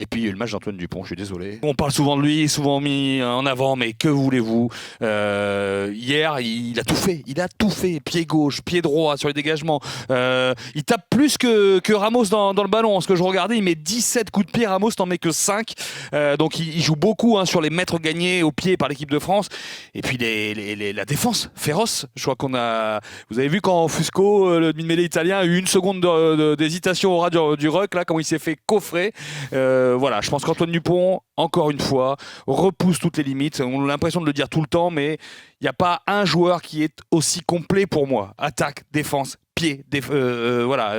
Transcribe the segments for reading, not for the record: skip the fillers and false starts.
Et puis le match d'Antoine Dupont, je suis désolé. On parle souvent de lui, souvent mis en avant, mais que voulez-vous? Hier, il a tout fait. Il a tout fait. Pied gauche, pied droit sur les dégagements. Il tape plus que Ramos dans le ballon. Ce que je regardais, il met 17 coups de pied. Ramos n'en met que 5. Donc il joue beaucoup sur les mètres gagnés au pied par l'équipe de France. Et puis la défense féroce. Je crois qu'on a. Vous avez vu quand Fusco, le demi-mêlée italien, a eu une seconde d'hésitation au ras du ruck, là, comment il s'est fait coffrer. Voilà, je pense qu'Antoine Dupont, encore une fois, repousse toutes les limites. On a l'impression de le dire tout le temps, mais il n'y a pas un joueur qui est aussi complet pour moi. Attaque, défense, pied, voilà.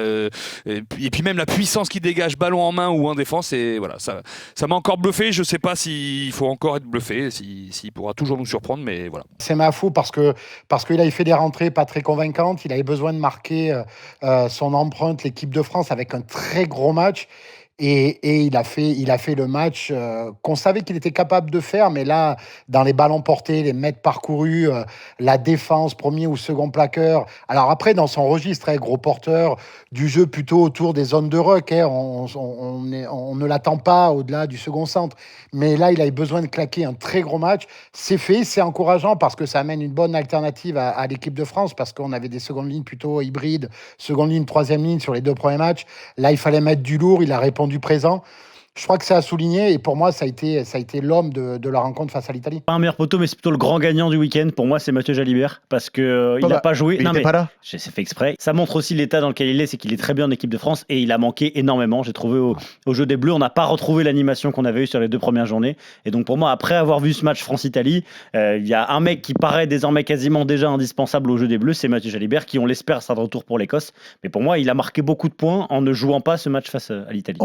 Et puis même la puissance qu'il dégage, ballon en main ou en défense, et voilà, ça m'a encore bluffé. Je ne sais pas s'il faut encore être bluffé, s'il pourra toujours nous surprendre, mais voilà. C'est ma faute parce qu'il avait fait des rentrées pas très convaincantes. Il avait besoin de marquer son empreinte, l'équipe de France, avec un très gros match. Et il a fait le match qu'on savait qu'il était capable de faire, mais là, dans les ballons portés, les mètres parcourus, la défense, premier ou second plaqueur. Alors après, dans son registre, gros porteur du jeu plutôt autour des zones de ruck, on ne l'attend pas au-delà du second centre. Mais là, il avait besoin de claquer un très gros match. C'est fait, c'est encourageant parce que ça amène une bonne alternative à l'équipe de France, parce qu'on avait des secondes lignes plutôt hybrides, seconde ligne, troisième ligne sur les 2 premiers matchs. Là, il fallait mettre du lourd, il a répondu présent. Je crois que c'est à souligner et pour moi, ça a été l'homme de la rencontre face à l'Italie. Pas un meilleur poteau, mais c'est plutôt le grand gagnant du week-end. Pour moi, c'est Mathieu Jalibert parce qu'il n'a pas joué. Il n'était pas là. C'est fait exprès. Ça montre aussi l'état dans lequel il est, c'est qu'il est très bien en équipe de France et il a manqué énormément. J'ai trouvé au jeu des Bleus, on n'a pas retrouvé l'animation qu'on avait eue sur les 2 premières journées. Et donc pour moi, après avoir vu ce match France-Italie, il y a un mec qui paraît désormais quasiment déjà indispensable au jeu des Bleus, c'est Mathieu Jalibert, qui on l'espère sera de retour pour l'Écosse. Mais pour moi, il a marqué beaucoup de points en ne jouant pas ce match face à l'Italie.